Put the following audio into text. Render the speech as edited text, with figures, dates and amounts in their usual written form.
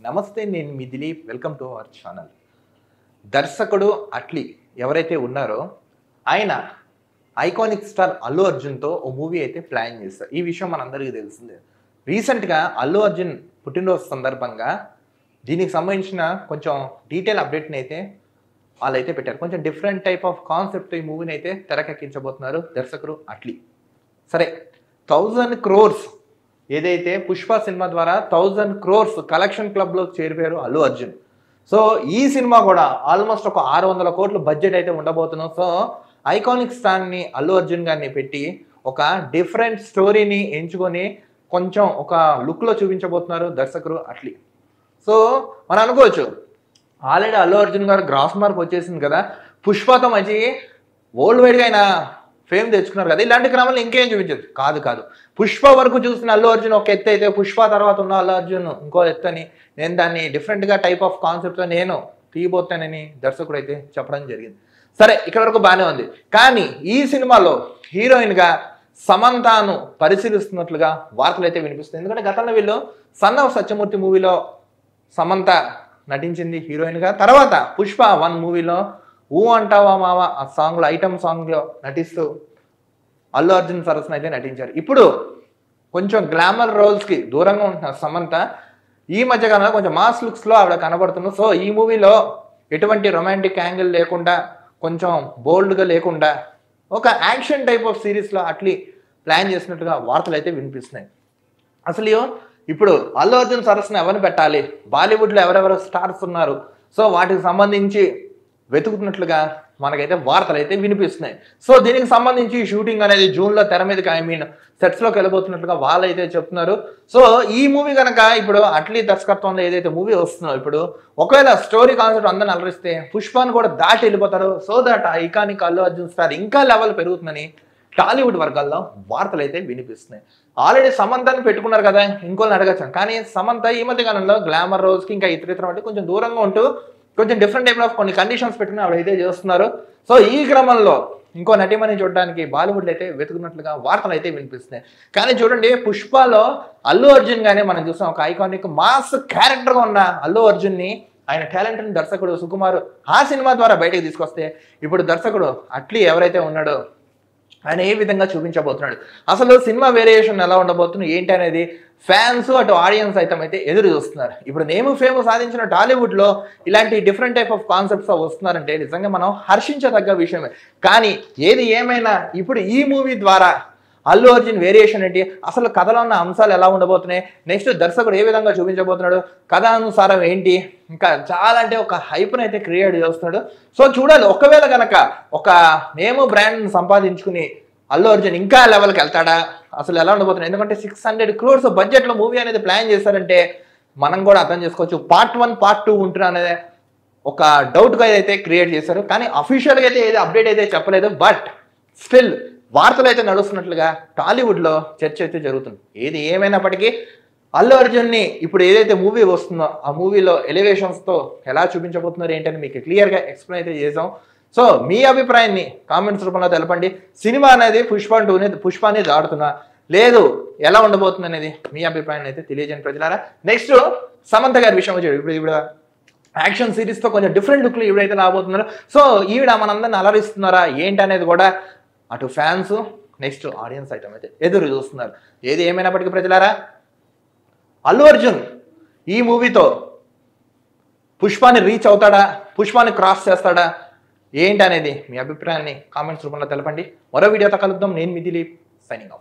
నమస్తే, నేను మీ Dilip. Welcome to our channel. దర్శకుడు అట్లీ ఎవరైతే ఉన్నారో ఆయన ఐకానిక్ స్టార్ అల్లు అర్జున్తో ఓ మూవీ అయితే ప్లాన్ చేస్తారు. ఈ విషయం మనందరికీ తెలిసిందే. రీసెంట్గా అల్లు అర్జున్ పుట్టినరోజు సందర్భంగా దీనికి సంబంధించిన కొంచెం డీటెయిల్ అప్డేట్ని అయితే వాళ్ళైతే పెట్టారు. కొంచెం డిఫరెంట్ టైప్ ఆఫ్ కాన్సెప్ట్ ఈ మూవీని అయితే తెరకెక్కించబోతున్నారు దర్శకుడు అట్లీ. సరే, 1000 crores ఏదైతే పుష్ప సినిమా ద్వారా 1000 crores కలెక్షన్ క్లబ్లో చేరిపోయారు అల్లు అర్జున్. సో ఈ సినిమా కూడా ఆల్మోస్ట్ ఒక 600 కోట్ల బడ్జెట్ అయితే ఉండబోతున్నాం. సో ఐకానిక్ స్టార్ని అల్లు అర్జున్ గారిని పెట్టి ఒక డిఫరెంట్ స్టోరీని ఎంచుకొని కొంచెం ఒక లుక్లో చూపించబోతున్నారు దర్శకుడు అట్లీ. సో మనం అనుకోవచ్చు, ఆల్రెడీ అల్లు అర్జున్ గారు గ్రాస్ మార్క్ వచ్చేసింది కదా, పుష్పతో మంచి వరల్డ్ వైడ్గా ఆయన ఫేమ్ తెచ్చుకున్నారు కదా, ఇలాంటి క్రమంలో ఇంకేం చూపించదు. కాదు, పుష్ప వరకు చూసిన అల్లు అర్జున్ ఒక ఎత్తు అయితే పుష్ప తర్వాత ఉన్న అల్లు అర్జున్ ఇంకో ఎత్తు అని, నేను దాన్ని డిఫరెంట్గా టైప్ ఆఫ్ కాన్సెప్ట్తో నేను తీయబోతానని దర్శకుడు అయితే చెప్పడం జరిగింది. సరే, ఇక్కడ వరకు బాగానే ఉంది. కానీ ఈ సినిమాలో హీరోయిన్గా సమంతను పరిశీలిస్తున్నట్లుగా వార్తలు అయితే వినిపిస్తుంది. ఎందుకంటే గతంలో వీళ్ళు సన్ ఆఫ్ సత్యమూర్తి మూవీలో సమంత నటించింది హీరోయిన్గా. తర్వాత పుష్ప 1 మూవీలో ఊ అంటావా మావ ఆ సాంగ్లో ఐటమ్ సాంగ్లో నటిస్తూ అల్లు అర్జున్ సరసన అయితే నటించారు. ఇప్పుడు కొంచెం గ్లామర్ రోల్స్కి దూరంగా ఉంటున్నారు సమంత. ఈ మధ్యకాలంలో కొంచెం మాస్ లుక్స్లో ఆవిడ కనబడుతున్నారు. సో ఈ మూవీలో ఎటువంటి రొమాంటిక్ యాంగిల్ లేకుండా, కొంచెం బోల్డ్గా లేకుండా ఒక యాక్షన్ టైప్ ఆఫ్ సిరీస్లో అట్లీ ప్లాన్ చేసినట్టుగా వార్తలు అయితే వినిపిస్తున్నాయి. అసలు ఇప్పుడు అల్లు అర్జున్ సరసన ఎవరిని పెట్టాలి, బాలీవుడ్లో ఎవరెవరు స్టార్స్ ఉన్నారు, సో వాటికి సంబంధించి వెతుకుతున్నట్లుగా మనకైతే వార్తలు అయితే వినిపిస్తున్నాయి. సో దీనికి సంబంధించి షూటింగ్ అనేది జూన్లో తెర మీదకి సెట్స్లోకి వెళ్ళబోతున్నట్లుగా వాళ్ళు అయితే చెప్తున్నారు. సో ఈ మూవీ కనుక ఇప్పుడు అట్లీ దర్శకత్వంలో ఏదైతే మూవీ వస్తుందో, ఇప్పుడు ఒకవేళ స్టోరీ కాన్సెప్ట్ అందరిని అలరిస్తే పుష్పాన్ని కూడా దాటి వెళ్ళిపోతారు. So that iconic Allu Arjun star ఇంకా లెవెల్ పెరుగుతుందని టాలీవుడ్ వర్గాల్లో వార్తలు అయితే వినిపిస్తున్నాయి. ఆల్రెడీ సమంతని పెట్టుకున్నారు కదా, ఇంకోళ్ళని అడగచ్చు. కానీ సమంత ఈ మధ్య కాలంలో గ్లామర్ రోజుకి ఇంకా ఇతర అంటే కొంచెం దూరంగా ఉంటూ కొంచెం డిఫరెంట్ టైప్ ఆఫ్ కొన్ని కండిషన్స్ పెట్టుకుని ఆవిడైతే చేస్తున్నారు. సో ఈ క్రమంలో ఇంకో నటిమని చూడడానికి బాలీవుడ్లో అయితే వెతుకున్నట్లుగా వార్తలు అయితే వినిపిస్తున్నాయి. కానీ చూడండి, పుష్పలో అల్లు అర్జున్ గానే మనం చూసాం, ఒక ఐకానిక్ మాస్ క్యారెక్టర్గా ఉన్న అల్లు అర్జున్ని ఆయన టాలెంట్ని దర్శకుడు సుకుమార్ ఆ సినిమా ద్వారా బయటకు తీసుకొస్తే, ఇప్పుడు దర్శకుడు అట్లీ ఎవరైతే ఉన్నాడో ఆయన ఏ విధంగా చూపించబోతున్నాడు, అసలు సినిమా వేరియేషన్ ఎలా ఉండబోతుంది ఏంటి అనేది ఫ్యాన్స్ అటు ఆడియన్స్ అయితే ఎదురు చూస్తున్నారు. ఇప్పుడు నేమ్ ఫేమ్ సాధించిన టాలీవుడ్లో ఇలాంటి డిఫరెంట్ టైప్ ఆఫ్ కాన్సెప్ట్స్ వస్తున్నారంటే నిజంగా మనం హర్షించదగ్గ విషయమే. కానీ ఏది ఏమైనా ఇప్పుడు ఈ మూవీ ద్వారా అల్లు అర్జున్ వేరియేషన్ ఏంటి, అసలు కథలో ఉన్న అంశాలు ఎలా ఉండబోతున్నాయి, నెక్స్ట్ దర్శకుడు ఏ విధంగా చూపించబోతున్నాడు, కథానుసారం ఏంటి, ఇంకా చాలా అంటే ఒక హైప్ని అయితే క్రియేట్ చేస్తున్నాడు. సో చూడాలి, ఒకవేళ కనుక ఒక నేమ్ బ్రాండ్ని సంపాదించుకుని అల్లు అర్జున్ ఇంకా లెవెల్కి వెళ్తాడా, అసలు ఎలా ఉండబోతున్నాయి. ఎందుకంటే 600 crores బడ్జెట్లో మూవీ అనేది ప్లాన్ చేశారంటే మనం కూడా అర్థం చేసుకోవచ్చు. పార్ట్ 1 పార్ట్ 2 ఉంటున్నా అనేది ఒక డౌట్గా అయితే క్రియేట్ చేశారు. కానీ అఫీషియల్గా అయితే ఏది అప్డేట్ అయితే చెప్పలేదు. బట్ స్టిల్ వార్తలు అయితే నడుస్తున్నట్లుగా టాలీవుడ్లో చర్చ అయితే జరుగుతుంది. ఏది ఏమైనప్పటికీ అల్లు అర్జున్ని ఇప్పుడు ఏదైతే మూవీ వస్తుందో ఆ మూవీలో ఎలివేషన్స్తో ఎలా చూపించబోతున్నారు ఏంటని మీకు క్లియర్గా ఎక్స్ప్లెయిన్ అయితే చేసాం. సో మీ అభిప్రాయాన్ని కామెంట్స్ రూపంలో తెలపండి. సినిమా అనేది పుష్పాన్ని దాడుతున్నా లేదు ఎలా ఉండబోతుంది అనేది మీ అభిప్రాయాన్ని అయితే తెలియజేయండి ప్రజలారా. నెక్స్ట్ సమంత గారి విషయం వచ్చాడు. ఇప్పుడు యాక్షన్ సిరీస్తో కొంచెం డిఫరెంట్ లుక్లు ఇవిడైతే రాబోతున్నారు. సో ఈవిడ మనందరిని అలరిస్తున్నారా ఏంటి అనేది కూడా అటు ఫ్యాన్స్ నెక్స్ట్ ఆడియన్స్ అయితే ఎదురు చూస్తున్నారు. ఏది ఏమైనప్పటికీ ప్రజలారా, అల్లు అర్జున్ ఈ మూవీతో పుష్పాన్ని రీచ్ అవుతాడా, పుష్పాన్ని క్రాస్ చేస్తాడా ఏంటి అనేది మీ అభిప్రాయాన్ని కామెంట్స్ రూపంలో తెలపండి. మరో వీడియోతో కలుద్దాం. నేను మీ దిలీప్, సైనింగ్ ఆఫ్.